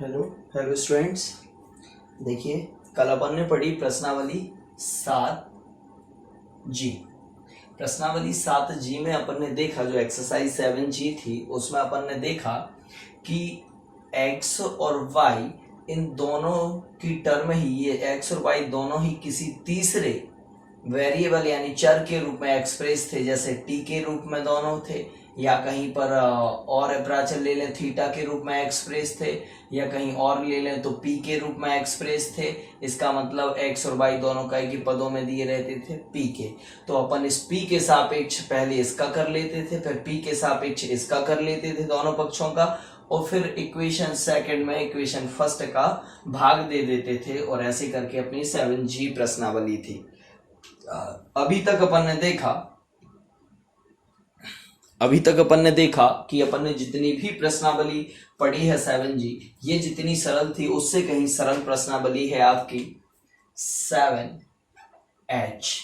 Hello hello students. देखिए, कल अपन ने पढ़ी प्रश्नावली 7G। प्रश्नावली 7G में अपन ने देखा, जो एक्सरसाइज 7G थी उसमें अपन ने देखा कि x और y इन दोनों की टर्म ही, ये x और y दोनों ही किसी तीसरे वेरिएबल यानी चर के रूप में एक्सप्रेस थे। जैसे t के रूप में दोनों थे, या कहीं पर और प्राचल ले लें थीटा के रूप में एक्सप्रेस थे, या कहीं और ले लें तो p के रूप में एक्सप्रेस थे। इसका मतलब x और y दोनों का एक पदों में दिए रहते थे p के। तो अपन इस p के सापेक्ष पहले इसका कर लेते थे, फिर p के सापेक्ष इसका कर लेते थे दोनों पक्षों का, और फिर इक्वेशन सेकंड में इक्वेशन फर्स्ट का भाग दे देते थे, और ऐसे करके अपनी 7G प्रश्नावली थी। अभी तक अपन ने देखा कि अपन ने जितनी भी प्रश्नावली पढ़ी है 7G, ये जितनी सरल थी उससे कहीं सरल प्रश्नावली है आपकी 7H।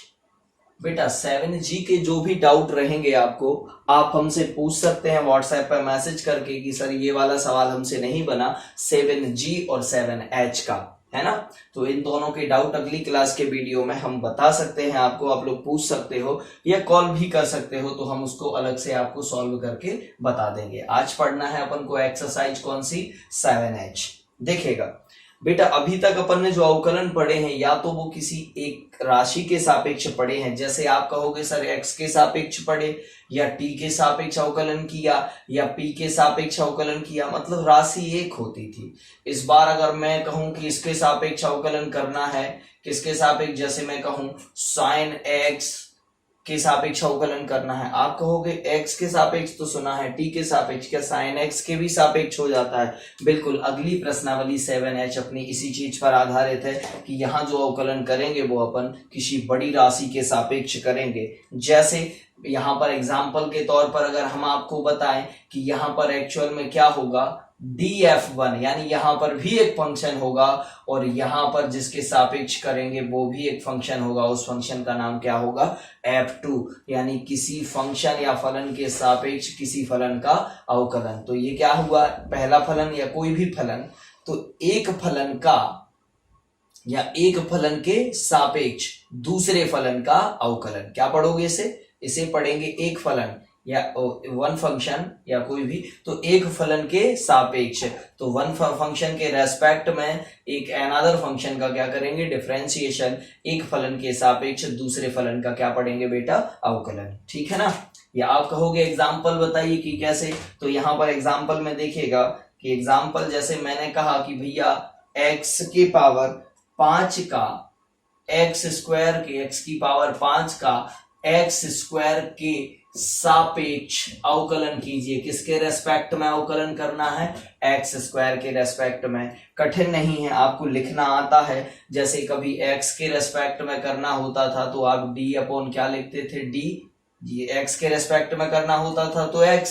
बेटा 7G के जो भी डाउट रहेंगे आपको, आप हमसे पूछ सकते हैं व्हाट्सएप पर मैसेज करके कि सर ये वाला सवाल हमसे नहीं बना 7G और 7H का, है ना। तो इन दोनों के डाउट अगली क्लास के वीडियो में हम बता सकते हैं आपको, आप लोग पूछ सकते हो या कॉल भी कर सकते हो, तो हम उसको अलग से आपको सॉल्व करके बता देंगे। आज पढ़ना है अपन को एक्सरसाइज कौन सी, 7H। देखिएगा बेटा, अभी तक अपन ने जो अवकलन पढ़े हैं, या तो वो किसी एक राशि के सापेक्ष पढ़े हैं, जैसे आप कहोगे सर x के सापेक्ष पढ़े, या t के सापेक्ष अवकलन किया, या p के सापेक्ष अवकलन किया, मतलब राशि एक होती थी। इस बार अगर मैं कहूं कि इसके सापेक्ष अवकलन करना है, किसके सापेक्ष, जैसे मैं कहूं sin x के सापेक्ष अवकलन करना है, आप कहोगे x के सापेक्ष तो सुना है, t के सापेक्ष, क्या sin x के भी सापेक्ष हो जाता है? बिल्कुल। अगली प्रश्नावली 7H अपनी इसी चीज पर आधारित है कि यहाँ जो अवकलन करेंगे वो अपन किसी बड़ी राशि के सापेक्ष करेंगे। जैसे यहाँ पर एग्जाम्पल के तौर पर अगर हम आपको बताएं कि यहाँ पर एक्चुअल में क्या होगा, df1, यानी यहाँ पर भी एक फंक्शन होगा, और यहाँ पर जिसके सापेक्ष करेंगे वो भी एक फंक्शन होगा, उस फंक्शन का नाम क्या होगा, f2, यानी किसी फंक्शन या फलन के सापेक्ष किसी फलन का अवकलन। तो ये क्या हुआ, पहला फलन या कोई भी फलन, तो एक फलन का या एक फलन के सापेक्ष दूसरे फलन का अवकलन। क्या पढ़ोगे इसे पढ़ेंगे एक फलन या वन फंक्शन या कोई भी, तो एक फलन के सापेक्ष, तो वन फंक्शन के रेस्पेक्ट में एक अनदर फंक्शन का क्या करेंगे, डिफरेंशिएशन। एक फलन के सापेक्ष दूसरे फलन का क्या पढ़ेंगे बेटा, अवकलन। ठीक है ना। या आप कहोगे एग्जाम्पल बताइए कि कैसे, तो यहाँ पर एग्जाम्पल में देखिएगा कि एग्जाम्पल जैसे मैंने कहा कि भैया x की पावर 5 का x स्क्वायर के, x की पावर 5 का x स्क्वायर के सापेक्ष अवकलन कीजिए। किसके रेस्पेक्ट में अवकलन करना है, x स्क्वायर के रेस्पेक्ट में। कठिन नहीं है, आपको लिखना आता है। जैसे कभी x के रेस्पेक्ट में करना होता था तो आप d अपॉन क्या लिखते थे, d। ये x के रेस्पेक्ट में करना होता था तो x,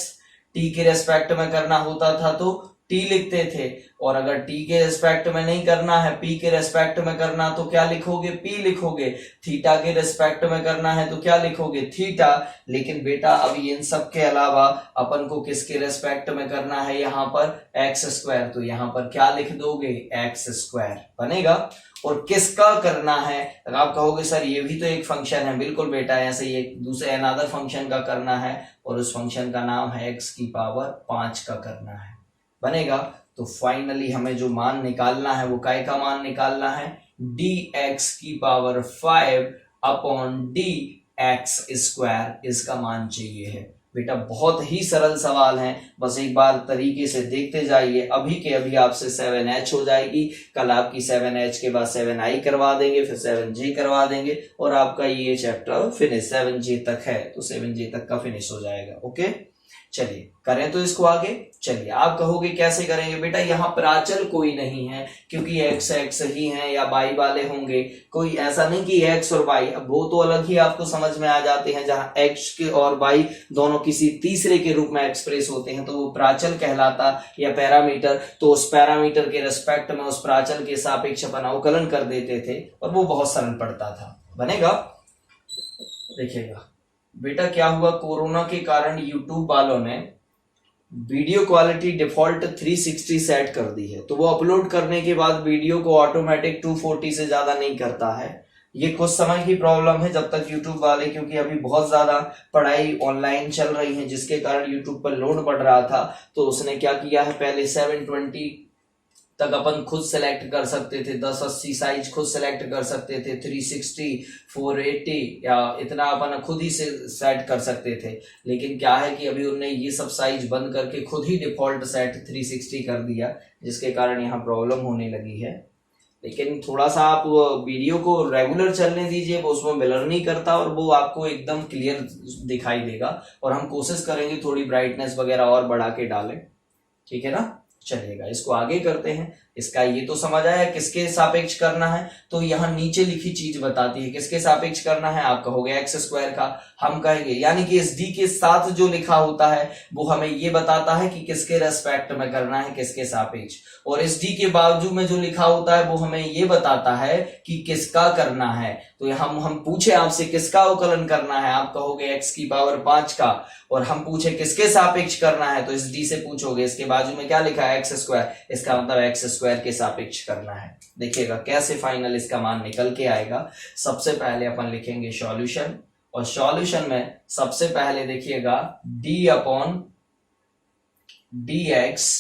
t के रेस्पेक्ट में करना होता था तो t लिखते थे, और अगर t के रेस्पेक्ट में नहीं करना है, p के रेस्पेक्ट में करना तो क्या लिखोगे, p लिखोगे। थीटा के रेस्पेक्ट में करना है तो क्या लिखोगे, थीटा। लेकिन बेटा अभी इन सब के अलावा अपन को किसके रेस्पेक्ट में करना है, यहाँ पर x स्क्वायर, तो यहाँ पर क्या लिख दोगे, x स्क्वायर बनेगा। और किसका करना है, अगर आप कहोगे सर ये भी तो एक फंक्शन है, बिल्कुल बेटा, ऐसे ही एक दूसरे अनदर फंक्शन का करना है, और उस फंक्शन का नाम है x की पावर 5 का करना है, बनेगा। तो फाइनली हमें जो मान निकालना है वो काय का मान निकालना है, dx की पावर 5 अपॉन dx स्क्वायर, इसका मान चाहिए है। बेटा बहुत ही सरल सवाल है, बस एक बार तरीके से देखते जाइए। अभी के अभी आपसे 7H हो जाएगी, कल आपकी 7H के बाद 7I करवा देंगे, फिर 7G करवा देंगे, और आपका ये चैप्टर फिनिश 7G तक है, तो 7G तक का फिनिश हो जाएगा। ओके, चलिए करें तो इसको आगे। चलिए, आप कहोगे कैसे करेंगे बेटा, यहाँ प्राचल कोई नहीं है क्योंकि x ही है, या y वाले होंगे, कोई ऐसा नहीं कि x और y, अब वो तो अलग ही आपको समझ में आ जाते हैं। जहां x के और y दोनों किसी तीसरे के रूप में एक्सप्रेस होते हैं तो वो प्राचल कहलाता, या पैरामीटर। तो उस पैरामीटर के रेस्पेक्ट में उस प्राचल के सापेक्ष अपन अवकलन कर देते थे, और वो बहुत सरल पड़ता था, बनेगा। देखिएगा बेटा क्या हुआ, कोरोना के कारण यूट्यूब वालों ने वीडियो क्वालिटी डिफॉल्ट 360 सेट कर दी है, तो वो अपलोड करने के बाद वीडियो को ऑटोमेटिक 240 से ज्यादा नहीं करता है। ये कुछ समय की प्रॉब्लम है जब तक यूट्यूब वाले, क्योंकि अभी बहुत ज्यादा पढ़ाई ऑनलाइन चल रही है जिसके कारण यूट्यूब पर लोड बढ़ रहा था, तो उसने क्या किया है, पहले 720 तक अपन खुद सेलेक्ट कर सकते थे, 1080 साइज खुद सेलेक्ट कर सकते थे, 360 480 या इतना अपन खुद ही से सेट कर सकते थे। लेकिन क्या है कि अभी उन्होंने ये सब साइज बंद करके खुद ही डिफॉल्ट सेट 360 कर दिया, जिसके कारण यहाँ प्रॉब्लम होने लगी है। लेकिन थोड़ा सा आप वीडियो को रेगुलर चलने दीजिए, वो उसमें ब्लर नहीं करता और वो आपको एकदम क्लियर दिखाई देगा। और हम कोशिश करेंगे थोड़ी ब्राइटनेस वगैरह और बढ़ा के डालें, ठीक है ना। चलिएगा इसको आगे करते हैं। इसका ये तो समझ आया किसके सापेक्ष करना है, तो यहाँ नीचे लिखी चीज बताती है किसके सापेक्ष करना है। आप कहोगे एक्स स्क्वायर का, हम कहेंगे यानी कि इस डी के साथ जो लिखा होता है वो हमें ये बताता है कि किसके रेस्पेक्ट में करना है, किसके सापेक्ष। और इस डी के बावजूद में जो लिखा होता है वो हमें ये बताता है कि किसका करना है। तो हम पूछे आपसे किसका अवकलन करना है, आप कहोगे एक्स की पावर 5 का। और हम पूछे किसके सापेक्ष करना है, तो इस डी से पूछोगे इसके बाजू में क्या लिखा है, एक्स स्क्वायर, इसका मतलब एक्स स्क्वायर के सापेक्ष करना है। देखिएगा कैसे फाइनल इसका मान निकल के आएगा। सबसे पहले अपन लिखेंगे सॉल्यूशन, और सॉल्यूशन में सबसे पहले देखिएगा डी अपॉन डी एक्स,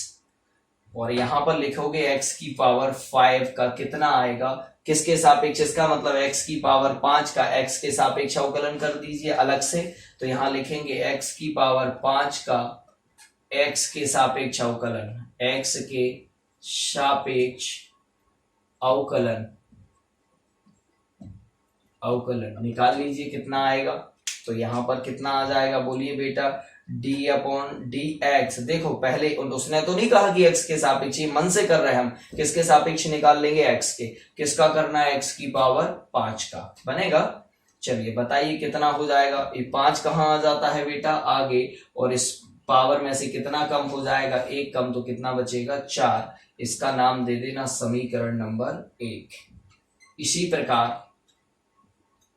और यहां पर लिखोगे एक्स की पावर 5 का कितना आएगा, किसके सापेक्ष, इसका मतलब एक्स की पावर 5 का एक्स के सापेक्ष अवकलन कर दीजिए अलग से। तो यहां लिखेंगे एक्स की पावर 5 का एक्स के सापेक्ष अवकलन, एक्स के सापेक्ष अवकलन निकाल लीजिए कितना आएगा। तो यहां पर कितना आ जाएगा, बोलिए बेटा, डी अपॉन डी एक्स। देखो पहले उसने तो नहीं कहा कि एक्स के सापेक्ष, मन से कर रहे हैं हम, किसके सापेक्ष निकाल लेंगे, एक्स के। किसका करना है, एक्स की पावर 5 का बनेगा। चलिए बताइए कितना हो जाएगा। ये 5 कहाँ आ जाता है बेटा, आगे, और इस पावर में से कितना कम हो जाएगा, 1 कम, तो कितना बचेगा, 4। इसका नाम दे देना समीकरण नंबर 1। इसी प्रकार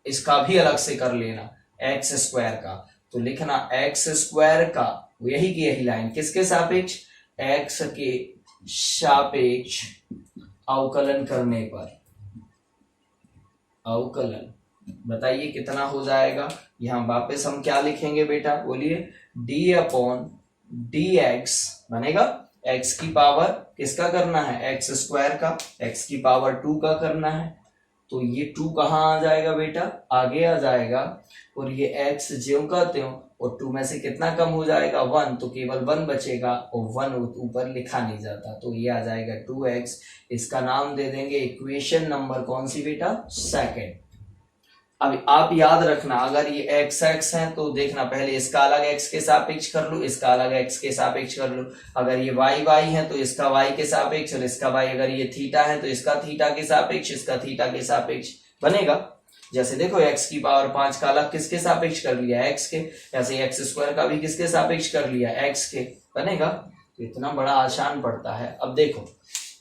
इसका भी अलग से कर लेना, एक्स स्क्वायर का। तो लिखना एक्स स्क्वायर का, यही की यही लाइन, किसके सापेक्ष, एक्स के सापेक्ष अवकलन करने पर, अवकलन बताइए कितना हो जाएगा। यहां वापस हम क्या लिखेंगे बेटा, बोलिए, डी अपॉन डी एक्स बनेगा। एक्स की पावर किसका करना है, एक्स स्क्वायर का, एक्स की पावर 2 का करना है। तो ये 2 कहाँ आ जाएगा बेटा, आगे आ जाएगा, और ये x ज्यों का त्यों, और 2 में से कितना कम हो जाएगा, 1, तो केवल 1 बचेगा, और 1 ऊपर लिखा नहीं जाता, तो ये आ जाएगा 2x। इसका नाम दे देंगे इक्वेशन नंबर कौन सी बेटा, सेकंड। अब आप याद रखना, अगर ये एक्स एक्स है तो देखना पहले इसका अलग एक्स के सापेक्ष कर लो, इसका अलग एक्स के सापेक्ष कर लो। अगर ये वाई वाई है तो इसका वाई के सापेक्ष, और इसका वाई, अगर ये थीटा है तो इसका थीटा के सापेक्ष, इसका थीटा के सापेक्ष बनेगा। जैसे देखो एक्स की पावर 5 का अलग किसके सापेक्ष कर लिया, एक्स के। ऐसे एक्स स्क्वायर का भी किसके सापेक्ष कर लिया, एक्स के, बनेगा। तो इतना बड़ा आसान पड़ता है। अब देखो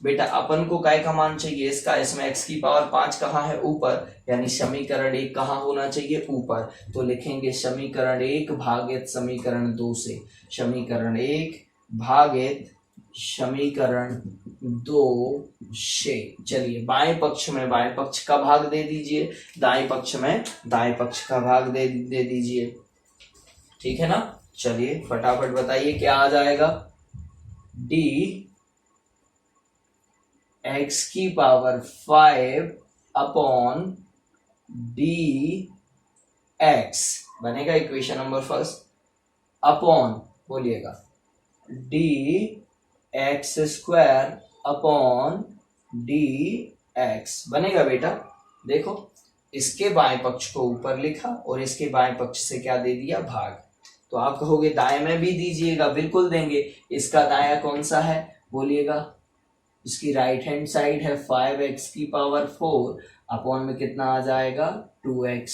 बेटा, अपन को काय का मान चाहिए इसका, इसमें x की पावर 5 कहाँ है, ऊपर, यानी समीकरण 1 कहाँ होना चाहिए, ऊपर। तो लिखेंगे समीकरण 1 भागित समीकरण 2 से, समीकरण 1 भागित समीकरण 2 से। चलिए बाएं पक्ष में बाएं पक्ष का भाग दे दीजिए, दाएं पक्ष में दाएं पक्ष का भाग दे दीजिए, ठीक है ना। चलिए फटाफट बताइए क्या आ जाएगा, डी एक्स की पावर 5 अपॉन डी एक्स बनेगा इक्वेशन नंबर फर्स्ट, अपॉन बोलिएगा D x square upon D x बनेगा बेटा। देखो इसके बाएं पक्ष को ऊपर लिखा और इसके बाएं पक्ष से क्या दे दिया, भाग। तो आप कहोगे दाएं में भी दीजिएगा, बिल्कुल देंगे। इसका दायां कौन सा है, बोलिएगा, इसकी राइट हैंड साइड है 5x की पावर 4 अपॉन में कितना आ जाएगा, 2x।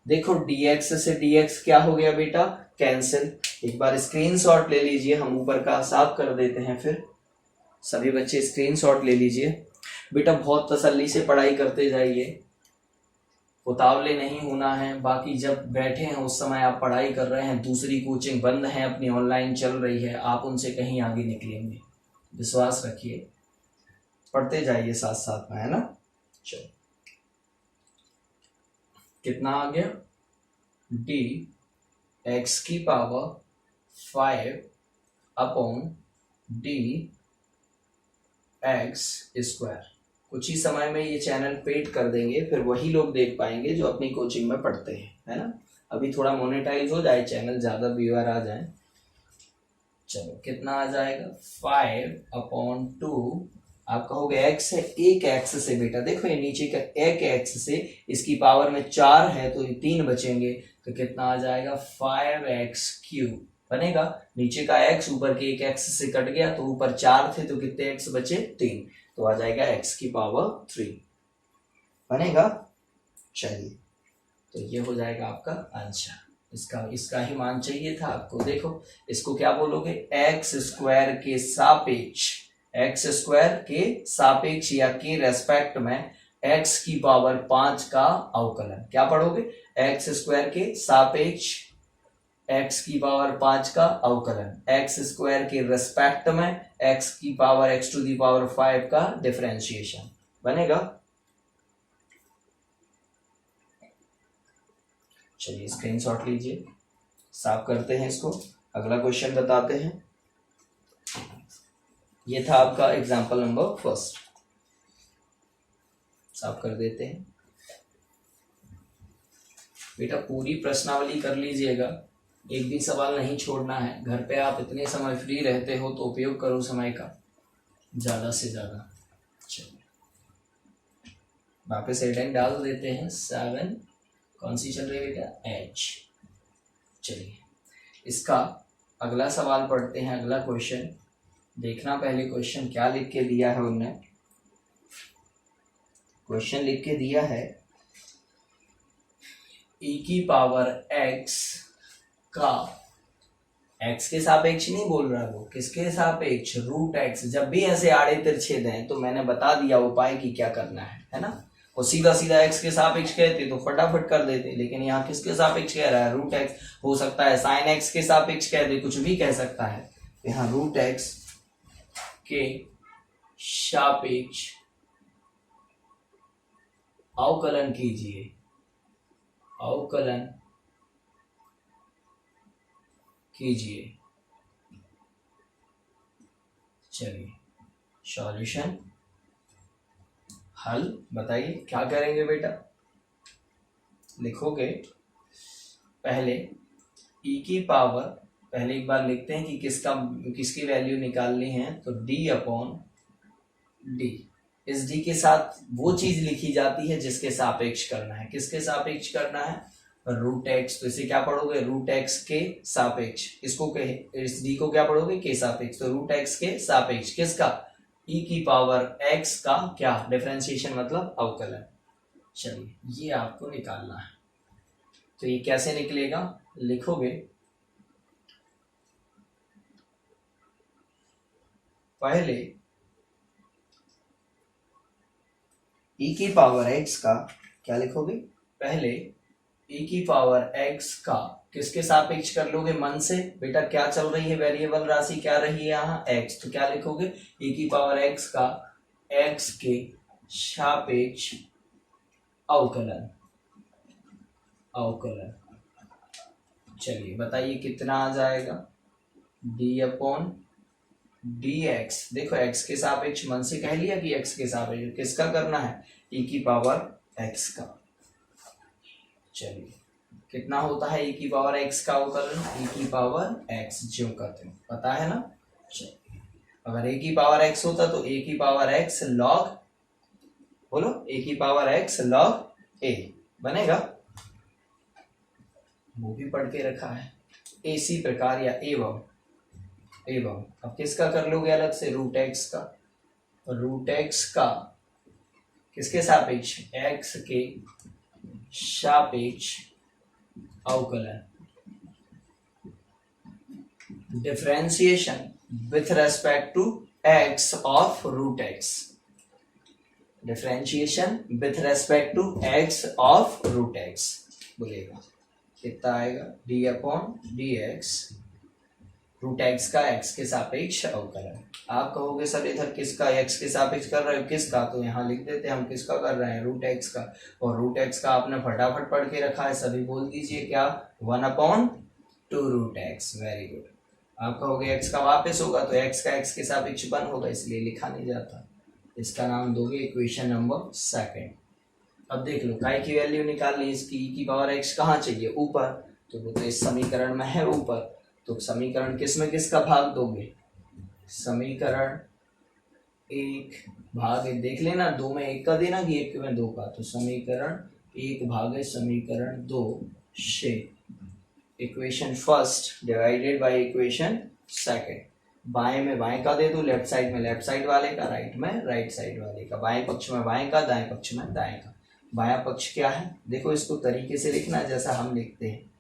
देखो dx से dx क्या हो गया बेटा, कैंसिल। एक बार स्क्रीनशॉट ले लीजिए, हम ऊपर का साफ कर देते हैं, फिर सभी बच्चे स्क्रीनशॉट ले लीजिए बेटा, बहुत तसल्ली से पढ़ाई करते जाइए। उतावले नहीं होना है। बाकी जब बैठे हैं उस समय आप पढ़ाई कर रहे हैं, दूसरी कोचिंग बंद है अपनी, ऑनलाइन चल रही है, आप उनसे कहीं आगे निकलेंगे, विश्वास रखिए। पढ़ते जाइए साथ साथ में, है ना। चलो कितना आ गया, डी एक्स की power 5 upon D x square. कुछ ही समय में ये चैनल पेड कर देंगे, फिर वही लोग देख पाएंगे जो अपनी कोचिंग में पढ़ते हैं, है ना। अभी थोड़ा मोनेटाइज हो जाए चैनल, ज्यादा व्यूअर आ जाए। चलो कितना आ जाएगा, 5/2। आप कहोगे एक्स है, एक एक्स से बेटा देखो ये नीचे का एक एक्स से इसकी पावर में 4 है तो ये 3 बचेंगे, तो कितना आ जाएगा 5x³ बनेगा। नीचे का x ऊपर के एक x से कट गया तो ऊपर 4 थे तो कितने x बचे, 3, तो आ जाएगा x³ बनेगा। चलिए तो ये हो जाएगा आपका आंसर। इसका ही मान चाहिए था आपको। देखो इसको क्या बोलोगे, x² के सापेक्ष, x² के सापेक्ष या के रेस्पेक्ट में x की पावर 5 का अवकलन। क्या पढ़ोगे, x² के सापेक्ष x की पावर 5 का अवकलन, x² के रेस्पेक्ट में x की पावर x⁵ का डिफरेंशिएशन बनेगा। चलिए स्क्रीनशॉट लीजिए, साफ करते हैं इसको, अगला क्वेश्चन बताते हैं। ये था आपका एग्जाम्पल नंबर 1, साफ कर देते हैं। बेटा पूरी प्रश्नावली कर लीजिएगा, एक भी सवाल नहीं छोड़ना है। घर पे आप इतने समय फ्री रहते हो तो उपयोग करो समय का ज्यादा से ज्यादा। चलिए वापस हेडिंग डाल देते हैं, 7 कौन सी चल रही है बेटा, एच। चलिए इसका अगला सवाल पढ़ते हैं, अगला क्वेश्चन देखना। पहले क्वेश्चन क्या लिख के दिया है उन्होंने, क्वेश्चन लिख के दिया है e की पावर x का, x के सापेक्ष नहीं बोल रहा वो, किसके सापेक्ष, √x। जब भी ऐसे आड़े तिरछे दें तो मैंने बता दिया उपाय की क्या करना है ना। वो सीधा सीधा x के सापेक्ष कहते तो फटाफट कर देते, लेकिन यहाँ किसके सापेक्ष कह रहा है, √x। हो सकता है sin x के सापेक्ष कह दे, कुछ भी कह सकता है। यहाँ √x के सापेक्ष अवकलन कीजिए, अवकलन कीजिए। चलिए सॉल्यूशन, हल बताइए क्या करेंगे बेटा। लिखोगे पहले e की पावर, पहले एक बार लिखते हैं कि किसकी वैल्यू निकालनी है, तो d/d। इस d के साथ वो चीज लिखी जाती है जिसके सापेक्ष करना है। किसके सापेक्ष करना है, √x। तो इसे क्या पढ़ोगे, √x के सापेक्ष। इसको इस d को क्या पढ़ोगे, के सापेक्ष। तो √x के सापेक्ष किसका, e की पावर x का क्या डिफरेंशिएशन मतलब अवकलन। चलिए ये आपको निकालना है, तो ये कैसे निकलेगा, लिखोगे पहले e की पावर x का, क्या लिखोगे, पहले e की पावर x का किसके सापेक्ष कर लोगे, मन से बेटा क्या चल रही है, वेरिएबल राशि क्या रही है यहाँ x, तो क्या लिखोगे e की पावर x का x के सापेक्ष अवकलन, अवकलन। चलिए बताइए कितना आ जाएगा, d/dx। देखो x के सापेक्ष मन से कह लिया कि x के सापेक्ष किसका करना है, e की पावर x का। चलिए कितना होता है e की पावर x का अवकलन, e की पावर x जो करते हैं पता है ना। चलिए अगर a की पावर x होता तो a की पावर x log, बोलो a की पावर x log a बनेगा, वो भी पढ़ के रखा है। इसी प्रकार या एवं अब किसका कर लोगे अलग से, √x का। √x का किसके सापेक्ष, x के सापेक्ष अवकलन, differentiation with respect to x of √x। Differentiation with respect to X of root X बोलेगा, कितना आएगा D upon D X root X का एक्स के सापेक्ष अवकलन। आप कहोगे सर इधर किसका एक्स के सापेक्ष कर रहे हो, किसका, तो यहाँ लिख देते हैं हम किसका कर रहे हैं, रूट एक्स का। और रूट एक्स का आपने फटाफट पढ़ के रखा है, सभी बोल दीजिए क्या, 1/2 रूट एक्स। Very good. आप कहोगे एक्स का वापस होगा, तो एक्स का एक्स के सापेक्ष 1 होगा, इसलिए लिखा नहीं जाता। इसका नाम दोगे इक्वेशन नंबर 2। अब देख लो काई की वैल्यू निकालनी, इसकी ई की पावर एक्स कहाँ चाहिए, ऊपर, तो वो तो इस समीकरण में है ऊपर। तो समीकरण किस में किसका भाग दोगे, समीकरण 1 भाग देख लेना, 2 में 1 का देना कि 1 में 2 का, तो समीकरण 1 भागे समीकरण 2 से equation first divided by equation second. बाएं में बाएं का दे दो, लेफ्ट साइड में लेफ्ट साइड वाले का, राइट में राइट साइड वाले का, बाएं पक्ष में बाएं का, दाएं पक्ष में दाएं का। बायां पक्ष क्या है, देखो इसको तरीके से लिखना जैसा हम लिखते हैं,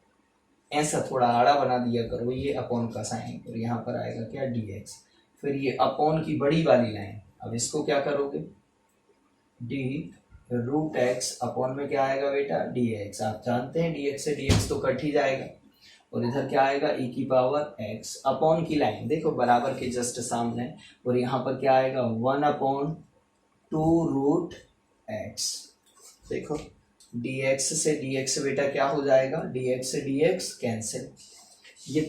ऐसा थोड़ा आड़ा बना दिया करो, ये अपॉन का साइन, और यहाँ पर आएगा क्या dx, फिर ये अपॉन की बड़ी वाली लाइन, अब इसको क्या करोगे डी रूट एक्स अपॉन में क्या आएगा बेटा dx, आप जानते हैं dx से dx तो कट ही जाएगा, और इधर क्या आएगा e की पावर x अपॉन की लाइन देखो बराबर के जस्ट सामने, और यहाँ पर क्या आएगा 1/2 रूट x। देखो dx से dx बेटा क्या हो जाएगा, dx से dx कैंसिल, ये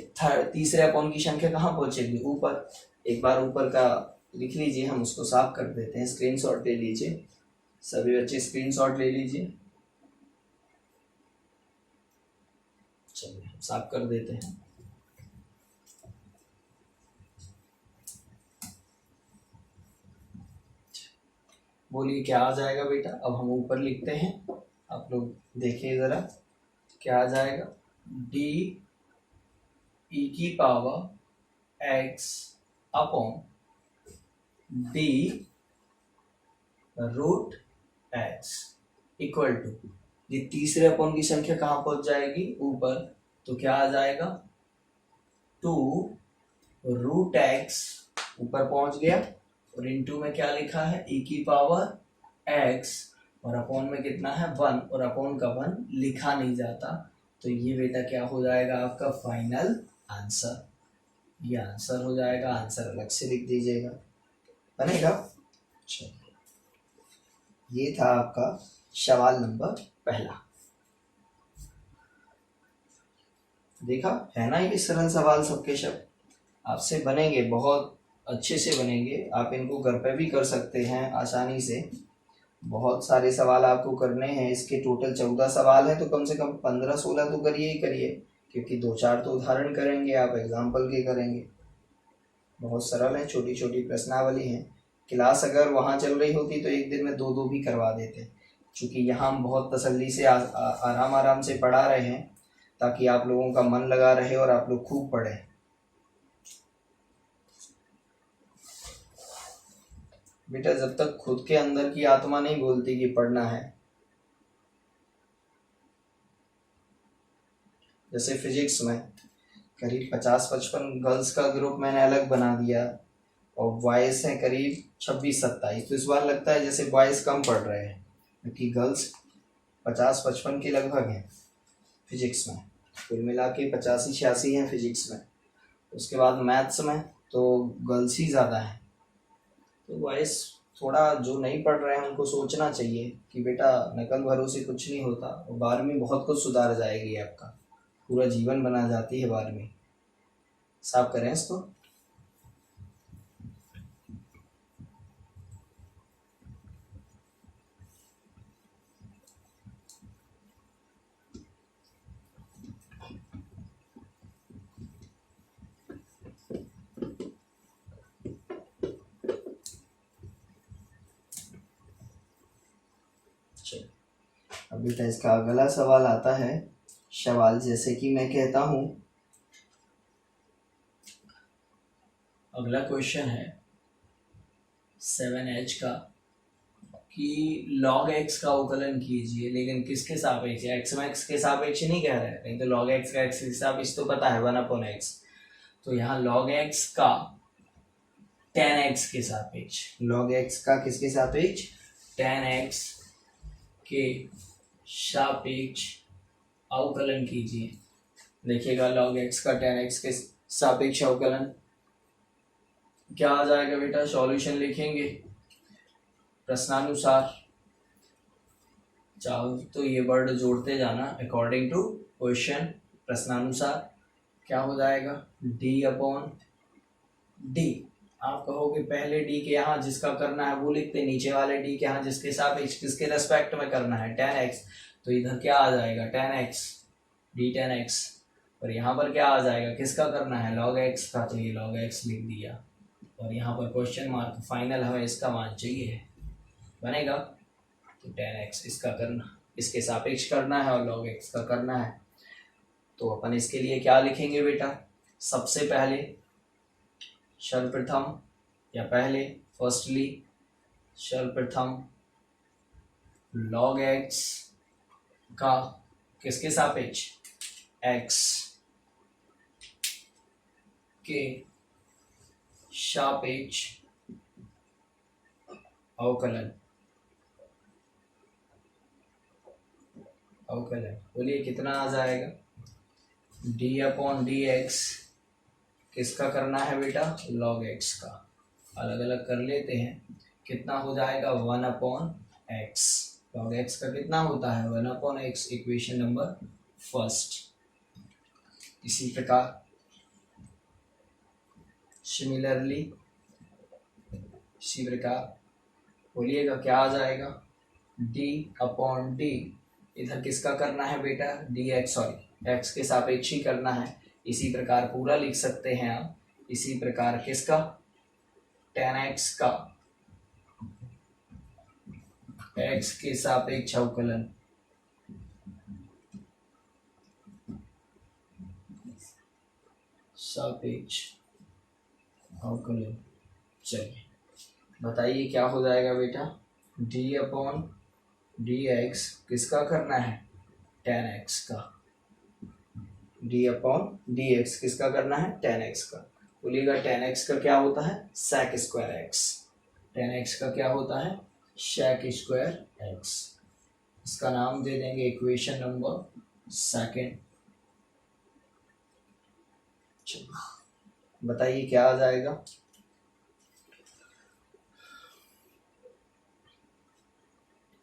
तीसरे अपॉन की संख्या कहाँ पहुंचेगी, ऊपर। एक बार ऊपर का लिख लीजिए, हम उसको साफ कर देते हैं, स्क्रीनशॉट ले लीजिए, सभी बच्चे स्क्रीनशॉट ले लीजिए, चलिए हम साफ कर देते हैं। बोलिए क्या आ जाएगा बेटा, अब हम ऊपर लिखते हैं, आप लोग देखिए जरा क्या आ जाएगा, डी ई की power X upon D root X equal to, ये तीसरे अपॉन की संख्या कहाँ पहुंच जाएगी, ऊपर, तो क्या आ जाएगा 2 रूट एक्स ऊपर पहुंच गया, और इनटू में क्या लिखा है e की पावर x, और अपॉन में कितना है 1, और अपॉन का 1 लिखा नहीं जाता, तो ये बेटा क्या हो जाएगा आपका फाइनल आंसर, ये आंसर हो जाएगा, आंसर अलग से लिख दीजिएगा, बनेगा। चलिए ये था आपका सवाल नंबर 1। देखा है ना, ये सरल सवाल सबके सब आपसे बनेंगे, बहुत अच्छे से बनेंगे, आप इनको घर पे भी कर सकते हैं आसानी से। बहुत सारे सवाल आपको करने हैं, इसके टोटल 14 सवाल है, तो कम से कम 15-16 तो करिए ही करिए, क्योंकि 2-4 तो उदाहरण करेंगे, आप एग्जाम्पल के करेंगे। बहुत सरल है, छोटी छोटी प्रश्नावली है। क्लास अगर वहाँ चल रही होती तो एक दिन में 2-2 भी करवा देते, क्योंकि यहाँ हम बहुत तसल्ली से आराम आराम से पढ़ा रहे हैं, ताकि आप लोगों का मन लगा रहे और आप लोग खूब पढ़ें। बेटा जब तक खुद के अंदर की आत्मा नहीं बोलती कि पढ़ना है, जैसे फिजिक्स में करीब 50-55 गर्ल्स का ग्रुप मैंने अलग बना दिया, और बॉयज हैं करीब 26-27, तो इस बार लगता है जैसे बॉयज कम पढ़ रहे हैं, क्योंकि गर्ल्स 50-55 के लगभग हैं फिजिक्स में, कुल मिला के 85-86 हैं फिजिक्स में। उसके बाद मैथ्स में तो गर्ल्स ही ज़्यादा हैं, तो बॉयज थोड़ा जो नहीं पढ़ रहे हैं उनको सोचना चाहिए कि बेटा नकल भरोसे कुछ नहीं होता, और 12वीं बहुत कुछ सुधार जाएगी, आपका पूरा जीवन बना जाती है 12वीं। साफ करें इसको। अब बेटा इसका अगला सवाल आता है, सवाल जैसे कि मैं कहता हूं, अगला क्वेश्चन है 7h का कि log x का अवकलन कीजिए, लेकिन किसके सापेक्ष, x में x के सापेक्ष नहीं कह रहे हैं, नहीं तो log x का x के सापेक्ष तो पता है 1/x, तो यहाँ log x का tan x के सापेक्ष, log x का किसके सापेक्ष tan x के सापेक्ष अवकलन कीजिए। देखिएगा log x का tan x के सापेक्ष अवकलन क्या आ जाएगा बेटा, सॉल्यूशन लिखेंगे प्रश्नानुसार। चाहो तो ये वर्ड जोड़ते जाना अकॉर्डिंग टू क्वेश्चन। प्रश्नानुसार क्या हो जाएगा, d अपॉन डी। आप कहोगे पहले d के यहाँ जिसका करना है वो लिखते, नीचे वाले d के यहाँ जिसके सापेक्ष किसके रेस्पेक्ट में करना है tan x, तो इधर क्या आ जाएगा tan x d tan x, और यहाँ पर क्या आ जाएगा, किसका करना है log x का, तो ये log x लिख दिया, और यहाँ पर क्वेश्चन मार्क। फाइनल हमें इसका मान चाहिए है, बनेगा तो tan x इसका करना, इसके सापेक्ष करना है और log x का करना है। तो अपन इसके लिए क्या लिखेंगे बेटा, सबसे पहले सर्वप्रथम या पहले फर्स्टली सर्वप्रथम log x का किसके सापेक्ष, x के सापेक्ष अवकलन, अवकलन बोलिए कितना आ जाएगा, d अपॉन डी एक्स किसका करना है बेटा, log x का। अलग अलग कर लेते हैं, कितना हो जाएगा 1 अपॉन एक्स। log x का कितना होता है 1 upon x, equation number first. इसी प्रकार सिमिलरली, इसी प्रकार बोलिएगा क्या आ जाएगा, d अपॉन डी, इधर किसका करना है बेटा डी एक्स, सॉरी x के सापेक्ष ही करना है। इसी प्रकार पूरा लिख सकते हैं आप, इसी प्रकार किसका tan x का x के सापेक्ष अवकलन, सापेक्ष अवकलन। चलिए बताइए क्या हो जाएगा बेटा, d अपॉन डी एक्स किसका करना है tan x का, d अपॉन डी एक्स किसका करना है tan x का। बोलिएगा tan x का क्या होता है sec square x, tan x का क्या होता है sec स्क्वायर x। इसका नाम दे देंगे इक्वेशन नंबर सेकेंड। बताइए क्या आ जाएगा,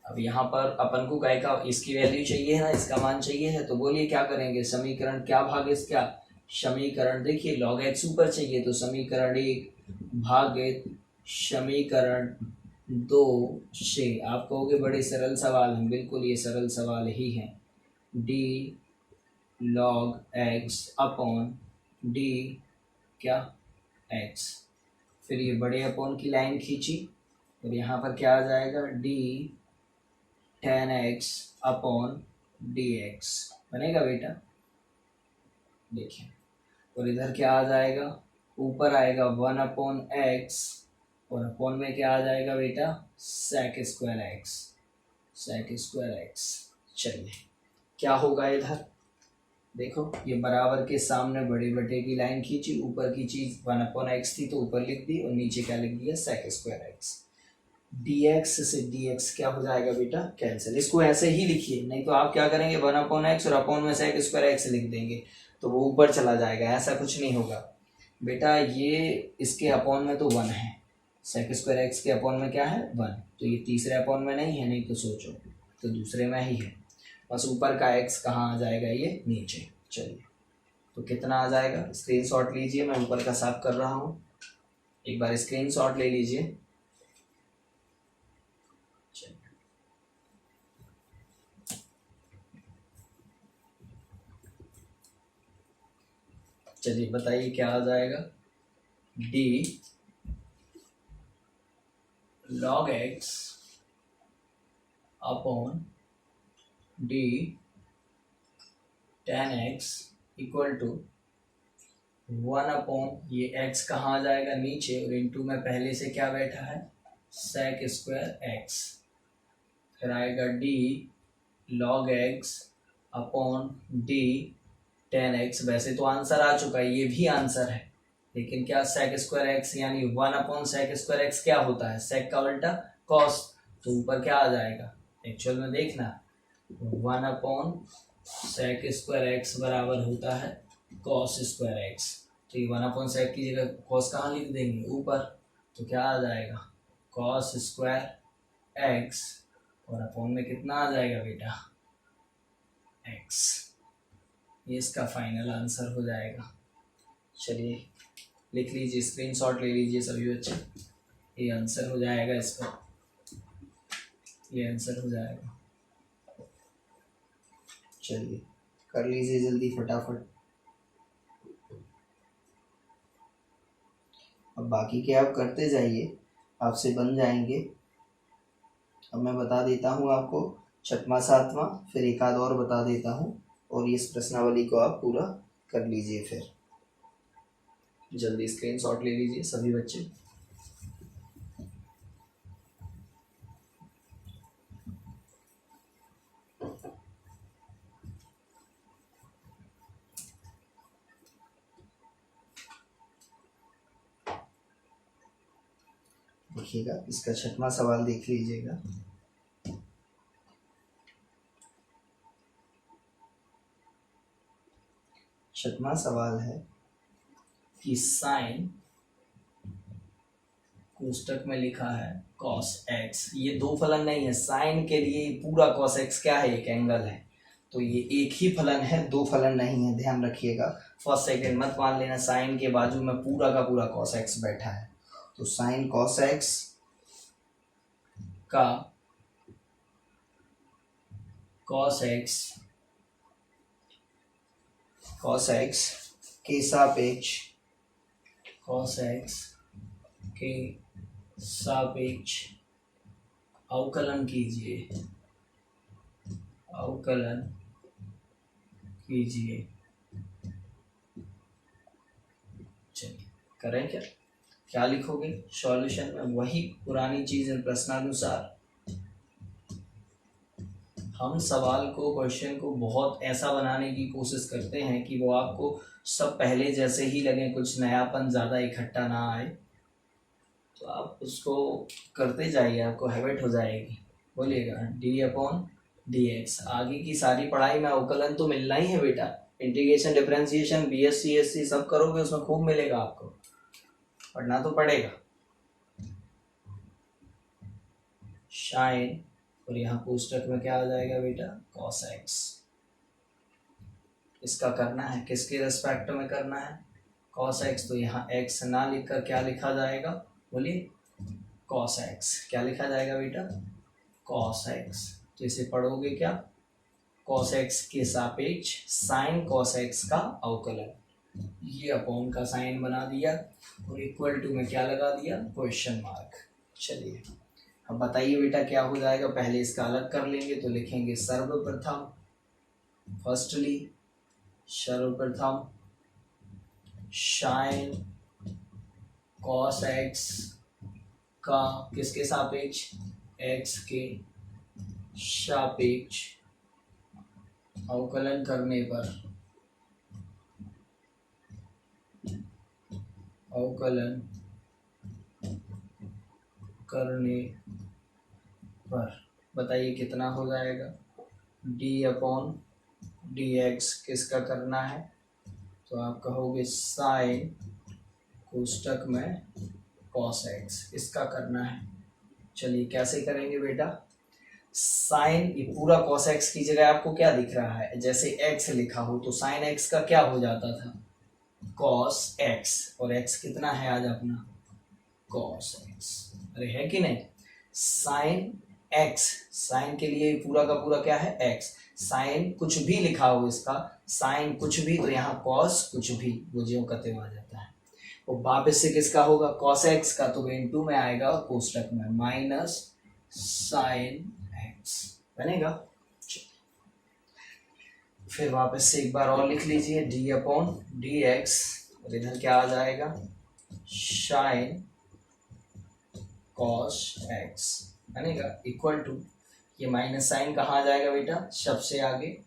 अब यहाँ पर अपन को काय का इसकी वैल्यू चाहिए है ना, इसका मान चाहिए है, तो बोलिए क्या करेंगे, समीकरण क्या भागित क्या, समीकरण देखिए log x ऊपर चाहिए तो समीकरण 1 भागित समीकरण 2 से। आप कहोगे बड़े सरल सवाल हैं, बिल्कुल ये सरल सवाल ही है, d log x upon d क्या x, फिर ये बड़े अपॉन की लाइन खींची और यहाँ पर क्या आ जाएगा d tan x upon dx बनेगा बेटा। देखिए और इधर क्या आ जाएगा, ऊपर आएगा 1 अपॉन एक्स और अपॉन में क्या आ जाएगा बेटा sec square x, sec square x. चलिए क्या होगा इधर, देखो ये बराबर के सामने बड़े बटे की लाइन खींची, ऊपर की चीज 1 अपॉन एक्स थी तो ऊपर लिख दी और नीचे क्या लिख दिया sec स्क्वायर एक्स। dx से dx क्या हो जाएगा बेटा कैंसिल, इसको ऐसे ही लिखिए, नहीं तो आप क्या करेंगे 1 अपॉन एक्स और अपॉन में sec स्क्वायर एक्स लिख देंगे तो वो ऊपर चला जाएगा, ऐसा कुछ नहीं होगा बेटा। ये इसके अपॉन में तो 1 है, sec स्क्वायर एक्स के अपॉन में क्या है 1, तो ये तीसरे अपॉन में नहीं है, नहीं तो सोचो तो दूसरे में ही है, बस ऊपर का x कहाँ आ जाएगा ये नीचे। चलिए तो कितना आ जाएगा, स्क्रीनशॉट लीजिए, मैं ऊपर का साफ कर रहा हूँ, एक बार स्क्रीनशॉट ले लीजिए। चलिए बताइए क्या आ जाएगा, d log x upon d tan x equal to 1 upon ये x कहाँ आ जाएगा नीचे और इनटू में पहले से क्या बैठा है sec स्क्वायर x, फिर आएगा d log x upon d tan x। वैसे तो आंसर आ चुका है, ये भी आंसर है, लेकिन क्या sec स्क्वायर x यानी 1 अपॉन sec स्क्वायर x क्या होता है sec का उल्टा cos, तो ऊपर क्या आ जाएगा, एक्चुअल में देखना 1/sec² x बराबर होता है cos² x। तो ये 1/sec की जगह cos कहाँ लिख देंगे, ऊपर, तो क्या आ जाएगा cos² x, और अपॉन में कितना आ जाएगा बेटा x। ये इसका फाइनल आंसर हो जाएगा। चलिए लिख लीजिए, स्क्रीनशॉट ले लीजिए सभी बच्चे, ये आंसर हो जाएगा इसका, ये आंसर हो जाएगा। चलिए कर लीजिए जल्दी फटाफट। अब बाकी के आप करते जाइए, आपसे बन जाएंगे। अब मैं बता देता हूँ आपको छठवां सातवां, फिर एक आध और बता देता हूँ, और इस प्रश्नावली को आप पूरा कर लीजिए। फिर जल्दी स्क्रीनशॉट ले लीजिए सभी बच्चे। देखिएगा, इसका छठवां सवाल देख लीजिएगा। छठवां सवाल है कि साइन, कोष्टक में लिखा है cos x, ये दो फलन नहीं है, साइन के लिए पूरा cos x क्या है, एक एंगल है, तो ये एक ही फलन है, दो फलन नहीं है, ध्यान रखिएगा। फर्स्ट सेकंड मत मान लेना, साइन के बाजू में पूरा का पूरा cos x बैठा है, तो साइन cos x का cos x के सापेक्ष, cos x के सापेक्ष अवकलन कीजिए, अवकलन कीजिए। चलिए करें क्या, क्या लिखोगे सॉल्यूशन में, वही पुरानी चीज प्रश्नानुसार। हम सवाल को, क्वेश्चन को बहुत ऐसा बनाने की कोशिश करते हैं कि वो आपको सब पहले जैसे ही लगे, कुछ नयापन ज़्यादा इकट्ठा ना आए, तो आप उसको करते जाइए, आपको हैबिट हो जाएगी। बोलिएगा d/dx। आगे की सारी पढ़ाई में अवकलन तो मिलना ही है बेटा, इंटीग्रेशन, डिफरेंशिएशन, बीएससी एससी सब करोगे, उसमें खूब मिलेगा आपको, पढ़ना तो पड़ेगा। साइन, और यहाँ कोष्टक में क्या आ जाएगा बेटा cos x। इसका करना है, किसके रेस्पेक्ट में करना है, cos x, तो यहाँ x ना लिखकर क्या लिखा जाएगा, बोलिए cos x। क्या लिखा जाएगा बेटा cos x, तो इसे पढ़ोगे क्या, cos x के सापेक्ष sin cos x का अवकलन, ये अपॉन का साइन बना दिया, और इक्वल टू में क्या लगा दिया, क्वेश्चन मार्क। चलिए अब बताइए बेटा क्या हो जाएगा, पहले इसका अलग कर लेंगे, तो लिखेंगे सर्वप्रथम, फर्स्टली, सर्वप्रथम sin cos x का किसके सापेक्ष, x के सापेक्ष अवकलन करने पर, अवकलन करने पर बताइए कितना हो जाएगा, d/dx। किसका करना है, तो आप कहोगे साइन कोष्टक में cos x, इसका करना है। चलिए कैसे करेंगे बेटा, साइन, ये पूरा cos x की जगह आपको क्या दिख रहा है, जैसे x लिखा हो तो साइन x का क्या हो जाता था cos x, और x कितना है आज अपना cos x, अरे है कि नहीं। साइन x, साइन के लिए पूरा का पूरा क्या है x, साइन कुछ भी लिखा हो इसका, साइन कुछ भी, तो यहाँ cos कुछ भी, वो ज्यों का त्यों आ जाता है। और वापस से किसका होगा cos x का, तो इनटू में आएगा, और कोष्टक में माइनस साइन x बनेगा। फिर वापस से एक बार और लिख लीजिए d/dx, और इधर क्या आ जाएगा साइन cos x बनेगा, इक्वल टू, ये माइनस साइन कहाँ आ जाएगा बेटा, सबसे आगे,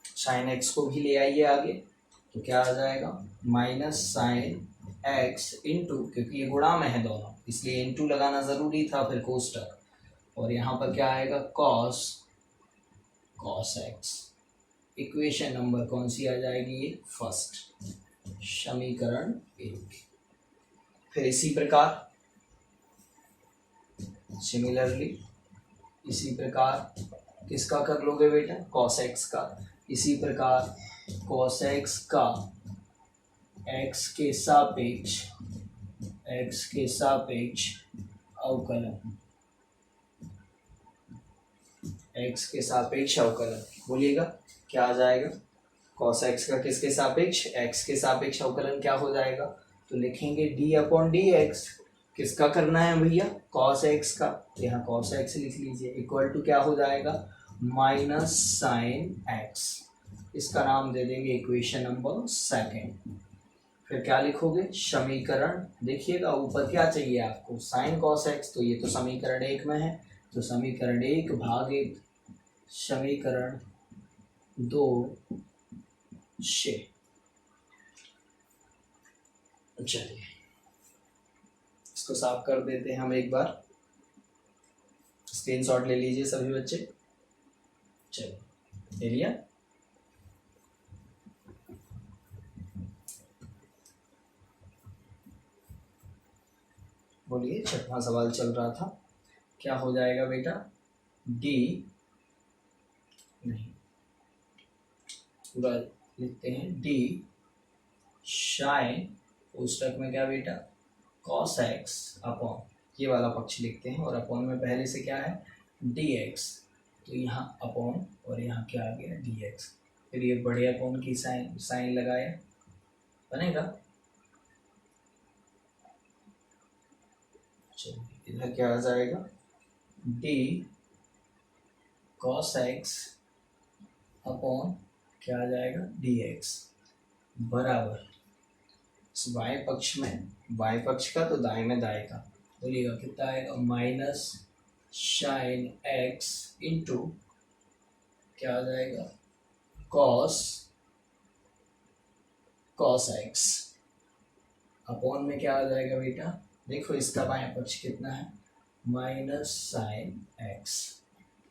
साइन x को भी ले आइए आगे, तो क्या आ जाएगा माइनस साइन x इंटू, क्योंकि ये गुणा में है दोनों, इसलिए इंटू लगाना जरूरी था, फिर कोष्टक, और यहाँ पर क्या आएगा कॉस एक्स। इक्वेशन नंबर कौन सी आ जाएगी, ये फर्स्ट, समीकरण 1। फिर इसी प्रकार सिमिलरली इसी प्रकार किसका कर लोगे बेटा, cos x का। इसी प्रकार cos x का x के सापेक्ष अवकलन, x के सापेक्ष अवकलन, बोलिएगा क्या आ जाएगा, cos x का किसके सापेक्ष, x के सापेक्ष अवकलन क्या हो जाएगा, तो लिखेंगे d अपॉन डी एक्स। किसका करना है भैया, cos x का, यहाँ cos x लिख लीजिए, इक्वल टू क्या हो जाएगा, माइनस साइन x। इसका नाम दे देंगे इक्वेशन नंबर 2। फिर क्या लिखोगे, समीकरण, देखिएगा ऊपर क्या चाहिए आपको, साइन cos x, तो ये तो समीकरण 1 में है, तो समीकरण 1 भागित समीकरण 2 से। चलिए इसको साफ कर देते हैं हम एक बार, स्क्रीनशॉट ले लीजिए सभी बच्चे। चलिए ले लिया। बोलिए, छठवां सवाल चल रहा था, क्या हो जाएगा बेटा, डी, नहीं पूरा लिखते हैं, डी साइन पुस्तक में क्या बेटा, cos x अपॉन, ये वाला पक्ष लिखते हैं, और अपॉन में पहले से क्या है dx, तो यहाँ अपॉन और यहाँ क्या आ गया dx। फिर ये बड़े अपॉन की साइन लगाया, बनेगा। चलिए इधर क्या आ जाएगा, d cos x अपॉन क्या आ जाएगा dx बराबर बाएं पक्ष में, बाएं पक्ष का तो दाएं में दाएं का, बोलिएगा कितना आएगा, माइनस साइन x इंटू क्या आ जाएगा, cos x अपॉन में क्या आ जाएगा बेटा, देखो इसका बाएं पक्ष कितना है, माइनस साइन x।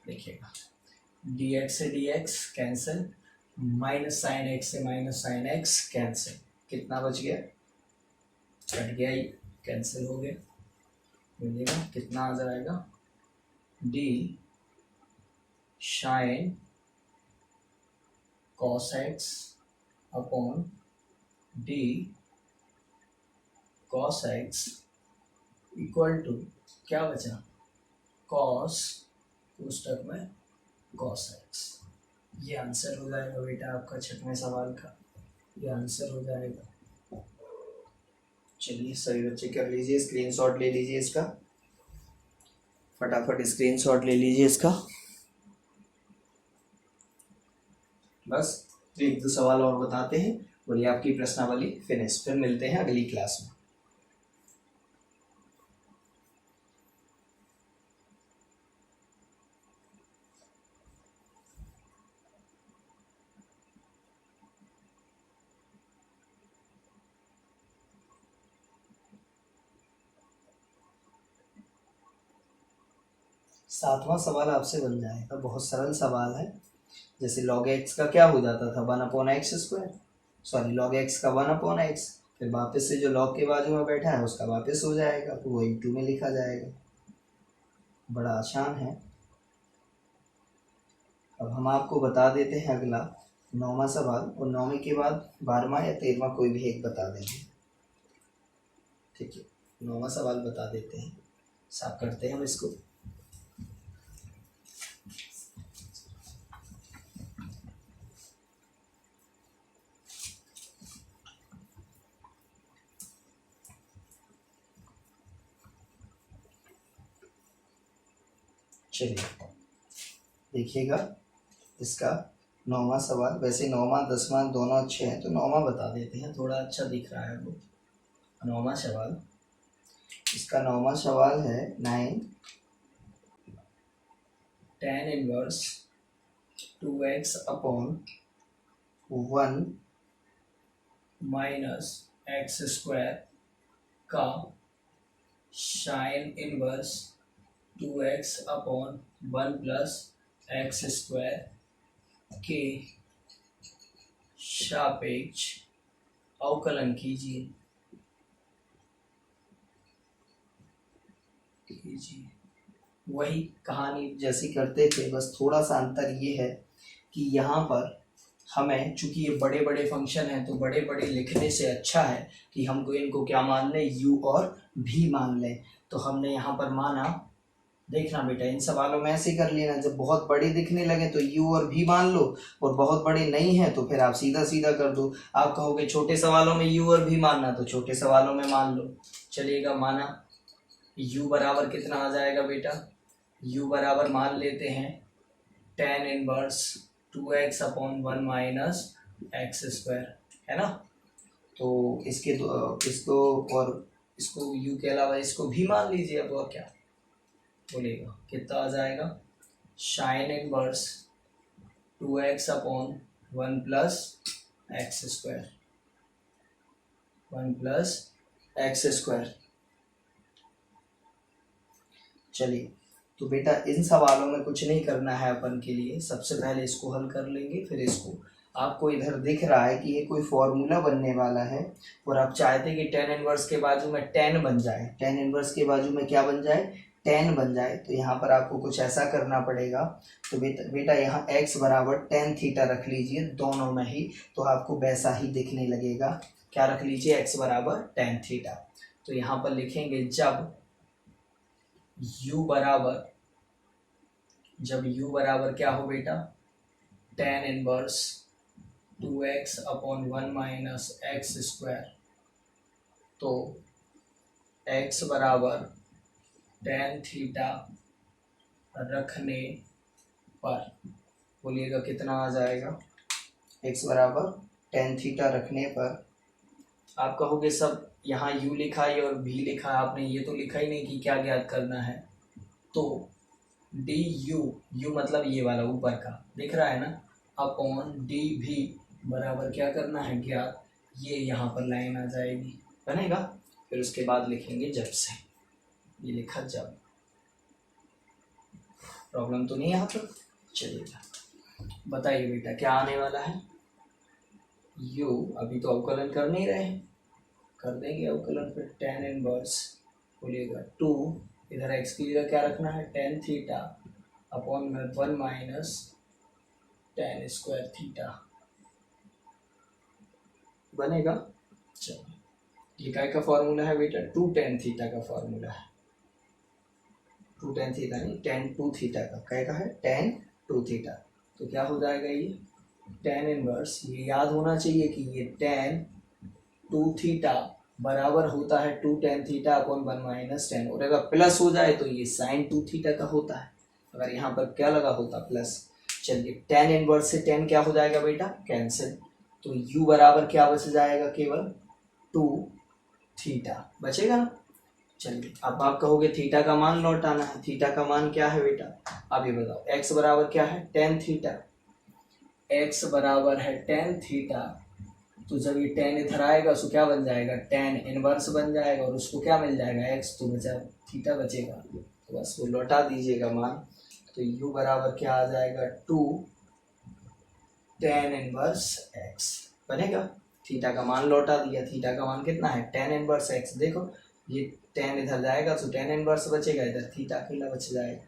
देखिएगा dx से dx cancel, minus sine x से माइनस साइन x कैंसिल, कितना बच गया, कट गया, ही कैंसिल हो गया। बोलिएगा कितना आ जाएगा, d sine cos x upon d cos x equal to क्या बचा, cos पुस्तक में cos x। ये आंसर हो जाएगा बेटा आपका छठवें सवाल का, ये आंसर हो जाएगा। चलिए सभी बच्चे कर लीजिए, स्क्रीनशॉट ले लीजिए इसका, फटाफट स्क्रीनशॉट ले लीजिए इसका। बस एक दो सवाल और बताते हैं, बोलिए आपकी प्रश्नावली फिनिश, फिर मिलते हैं अगली क्लास में। सातवां सवाल आपसे बन जाएगा, बहुत सरल सवाल है। जैसे log x का क्या हो जाता था, 1/x square, sorry log x का 1/x, फिर वापस से जो log के बाजू में बैठा है उसका वापस हो जाएगा, तो वो इंटू में लिखा जाएगा। बड़ा आसान है। अब हम आपको बता देते हैं अगला 9वां सवाल, और 9वें के बाद 12वां या 13वां कोई भी एक बता देंगे, ठीक है। 9वां सवाल बता देते हैं, साफ करते हैं हम इसको। चलिए देखिएगा इसका 9वां सवाल, वैसे 9वां 10वां दोनों अच्छे हैं, तो 9वां बता देते हैं, थोड़ा अच्छा दिख रहा है वो। 9वां सवाल, इसका 9वां सवाल है 9 tan inverse 2x upon 1 minus x² का sine inverse 2x upon 1 plus x square के सापेक्ष अवकलन कीजिए वही कहानी जैसी करते थे, बस थोड़ा सा अंतर ये है कि यहाँ पर हमें, चूंकि ये बड़े बड़े फंक्शन हैं तो बड़े बड़े लिखने से अच्छा है कि हमको इनको क्या मान लें, u और v मान लें। तो हमने यहाँ पर माना, देखना बेटा इन सवालों में ऐसे कर लेना, जब बहुत बड़े दिखने लगे तो u और v मान लो, और बहुत बड़े नहीं है तो फिर आप सीधा सीधा कर दो। आप कहोगे छोटे सवालों में u और v मानना, तो छोटे सवालों में मान लो। चलिएगा, माना u बराबर कितना आ जाएगा बेटा, u बराबर मान लेते हैं tan inverse 2x upon 1 minus x square, है ना। तो इसको और इसको u के अलावा इसको भी मान लीजिए। अब और क्या बोलेगा, कितना आ जाएगा, sine inverse 2x upon 1 plus x square, 1 plus x square. चलिए, तो बेटा इन सवालों में कुछ नहीं करना है अपन के लिए, सबसे पहले इसको हल कर लेंगे, फिर इसको। आपको इधर दिख रहा है कि ये कोई फॉर्मूला बनने वाला है, और आप चाहते कि tan इनवर्स के बाजू में tan बन जाए, tan इनवर्स के बाजू में क्या बन जाए, tan बन जाए। तो यहाँ पर आपको कुछ ऐसा करना पड़ेगा। तो बेटा यहाँ x बराबर tan थीटा रख लीजिए दोनों में ही, तो आपको वैसा ही दिखने लगेगा। क्या रख लीजिए, x बराबर tan थीटा। तो यहाँ पर लिखेंगे जब u बराबर क्या हो बेटा, tan inverse 2x upon 1 minus x square, तो x बराबर tan थीटा रखने पर, बोलिएगा कितना आ जाएगा, x बराबर tan थीटा रखने पर। आप कहोगे सब यहाँ u लिखा है और v लिखा है, आपने ये तो लिखा ही नहीं कि क्या ज्ञात करना है। तो du मतलब ये वाला ऊपर का दिख रहा है ना, अपॉन dv बराबर क्या करना है, ज्ञात। ये यहाँ पर लाइन आ जाएगी, बनेगा। फिर उसके बाद लिखेंगे जब से, ये लिखा जब। प्रॉब्लम तो नहीं यहाँ पर। चलिएगा, बताइए बेटा क्या आने वाला है। u अभी तो अवकलन कर नहीं रहे, कर देंगे अवकलन। फिर tan इनवर्स, बोलिएगा 2, इधर x की जगह क्या रखना है, tan theta upon 1 minus tan square theta, बनेगा। चलो, ये काय का फॉर्मूला है बेटा, 2 tan थीटा का फॉर्मूला है। 2 tan थीटा नहीं, tan 2 थीटा का, काय का है, tan 2 थीटा। तो क्या हो जाएगा, ये tan इनवर्स, ये याद होना चाहिए कि ये tan 2 थीटा बराबर होता है 2 tan theta upon 1 minus tan, और अगर प्लस हो जाए तो ये sin 2 थीटा का होता है। अगर यहाँ पर क्या लगा होता, प्लस। चलिए, tan इनवर्स से tan क्या हो जाएगा बेटा, कैंसिल। तो u बराबर क्या बच जाएगा, केवल 2 थीटा बचेगा ना। चलिए, अब आप कहोगे थीटा का मान लौटाना है। थीटा का मान क्या है बेटा, आप ये बताओ। x बराबर क्या है, tan थीटा। x बराबर है tan थीटा, तो जब ये tan इधर आएगा उसको क्या बन जाएगा, tan इनवर्स बन जाएगा, और उसको क्या मिल जाएगा, x, तो बचा थीटा बचेगा। तो बस वो लौटा दीजिएगा मान। तो u बराबर क्या आ जाएगा, 2 tan इनवर्स x, बनेगा। थीटा का मान लौटा दिया, थीटा का मान कितना है, tan इनवर्स x। देखो ये tan इधर जाएगा तो tan इनवर्स बचेगा, इधर थीटा अकेला बच जाएगा।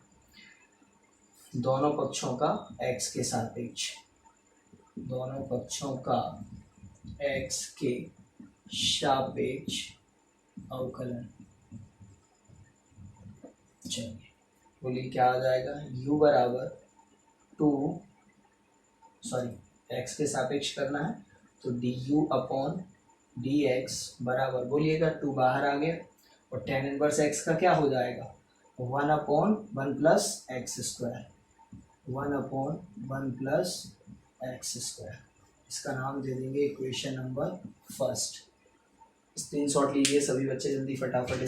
दोनों पक्षों का x के सापेक्ष, दोनों पक्षों का x के सापेक्ष अवकलन। चलिए, बोलिए क्या आ जाएगा, u बराबर 2, x के सापेक्ष करना है, तो du अपॉन dx बराबर, बोलिएगा 2 बाहर आ गया, और tan इनवर्स x का क्या हो जाएगा, 1 upon 1 plus x square, 1 upon 1 plus x square. इसका नाम दे देंगे इक्वेशन नंबर फर्स्ट। स्क्रीनशॉट लीजिए सभी बच्चे जल्दी फटाफट,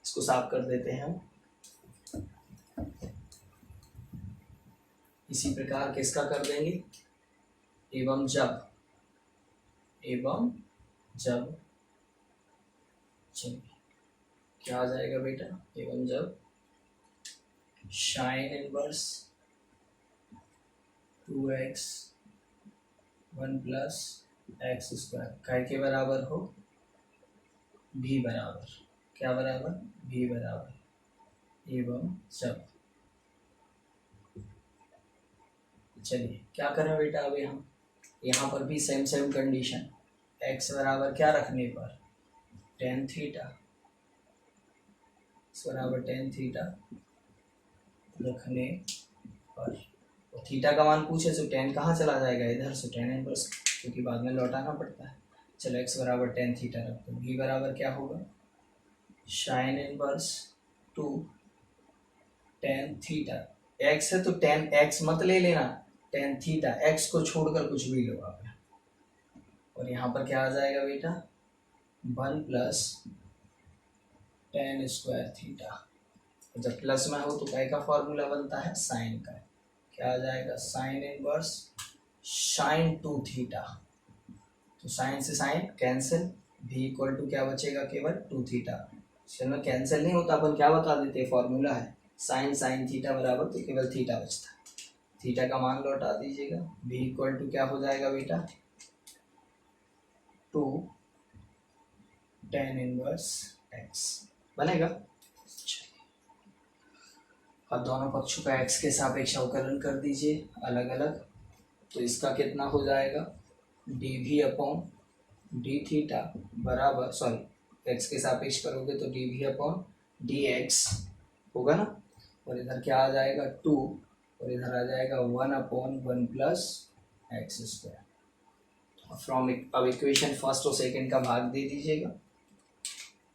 इसको साफ कर देते हैं। इसी प्रकार किसका कर देंगे, एवं जब, चलिए क्या आ जाएगा बेटा, एवं जब sine inverse 2x 1 plus x square काय के बराबर हो, भी बराबर, क्या बराबर, भी बराबर, एवं जब, चलिए क्या करें बेटा अभी हम यहाँ पर भी सेम सेम कंडीशन, x बराबर क्या रखने पर, टेन थीटा, बराबर टेन थीटा रखने पर, और थीटा का मान पूछे तो टेन कहाँ चला जाएगा इधर से, टेन इनवर्स, क्योंकि बाद में लौटाना पड़ता है। चलो x बराबर टेन थीटा रखते हैं, v बराबर क्या होगा, sine inverse 2 tan theta, x है तो टेन x मत ले लेना, टेन थीटा, x को छोड़कर कुछ भी लो आप, और यहाँ पर क्या आ जाएगा बेटा, 1 प्लस टेन स्क्वायर थीटा, जब प्लस में हो तो काय का फॉर्मूला बनता है, साइन का, क्या आ जाएगा, साइन इनवर्स साइन 2 थीटा, तो साइन से साइन कैंसिल, भी इक्वल टू क्या बचेगा, केवल 2 थीटा, चलो कैंसिल नहीं होता, अपन क्या बता देते हैं, फॉर्मूला है साइन साइन थीटा बराबर, तो केवल थीटा बचता है, थीटा का मान लौटा दीजिएगा, भी इक्वल टू क्या हो जाएगा बेटा, 2 टेन इनवर्स x बनेगा। अब दोनों पक्षों का x के सापेक्ष अवकलन कर दीजिए अलग अलग, तो इसका कितना हो जाएगा, dv अपॉन डी थीटा बराबर, सॉरी x के सापेक्ष करोगे तो dv अपॉन dx होगा ना, और इधर क्या आ जाएगा 2, और इधर आ जाएगा 1 upon 1 plus x square, from, अब इक्वेशन फर्स्ट और सेकंड का भाग दे दीजिएगा,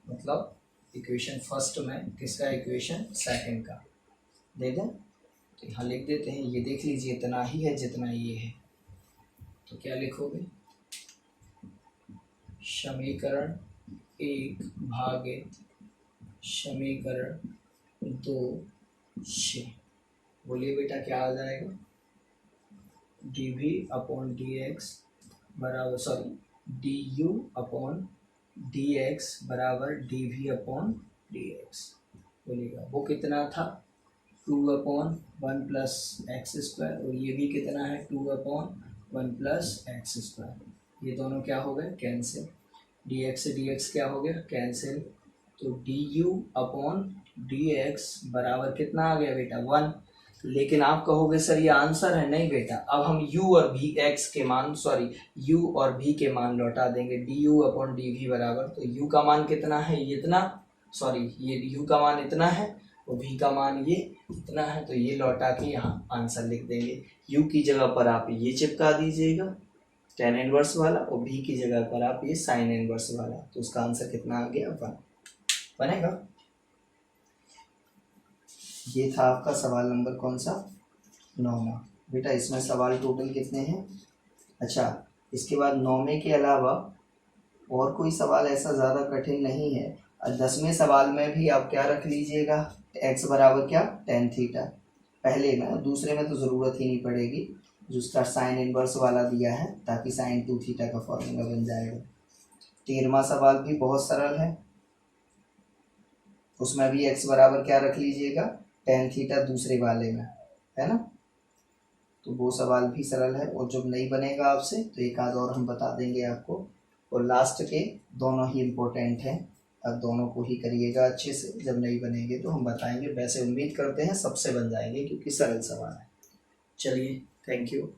मतलब इक्वेशन फर्स्ट में किसका, इक्वेशन सेकंड का दे दें, तो यहाँ लिख देते हैं, ये देख लीजिए इतना ही है जितना ये है, तो क्या लिखोगे, समीकरण 1 भागित समीकरण 2 से, बोलिए बेटा क्या आ जाएगा, dv अपॉन dx बराबर, सॉरी du अपॉन dx बराबर dv अपॉन dx, बोलिएगा वो कितना था, 2 अपॉन 1 प्लस एक्स स्क्वायर, और ये भी कितना है, 2 अपॉन 1 प्लस एक्स स्क्वायर, ये दोनों क्या हो गए, कैंसिल, dx से dx क्या हो गया, कैंसिल, तो du अपॉन dx बराबर कितना आ गया बेटा, 1, लेकिन आप कहोगे सर ये आंसर है, नहीं बेटा, अब हम u और v x के मान, सॉरी u और v के मान लौटा देंगे, du अपॉन dv बराबर, तो u का मान कितना है, ये इतना, सॉरी ये u का मान इतना है और v का मान ये इतना है, तो ये लौटा के यहाँ आंसर लिख देंगे, u की जगह पर आप ये चिपका दीजिएगा टेन इनवर्स वाला, और v की जगह पर आप ये साइन इनवर्स वाला, तो उसका आंसर कितना आ गया, 1 बनेगा। ये था आपका सवाल नंबर कौन सा, 9वां, बेटा इसमें सवाल टोटल कितने हैं, अच्छा इसके बाद 9वें के अलावा और कोई सवाल ऐसा ज़्यादा कठिन नहीं है, 10वें सवाल में भी आप क्या रख लीजिएगा, x बराबर क्या, टेन थीटा, पहले में, दूसरे में तो ज़रूरत ही नहीं पड़ेगी, जिसका साइन इनवर्स वाला दिया है, ताकि साइन 2 थीटा का फॉर्मूला बन जाएगा। 13वां सवाल भी बहुत सरल है, उसमें भी x बराबर क्या रख लीजिएगा, टेन थीटा दूसरे वाले में, है ना, तो वो सवाल भी सरल है, और जब नहीं बनेगा आपसे तो एक आध और हम बता देंगे आपको, और लास्ट के दोनों ही इम्पोर्टेंट हैं, अब दोनों को ही करिएगा अच्छे से, जब नहीं बनेंगे तो हम बताएंगे, वैसे उम्मीद करते हैं सबसे बन जाएंगे क्योंकि सरल सवाल है। चलिए, थैंक यू।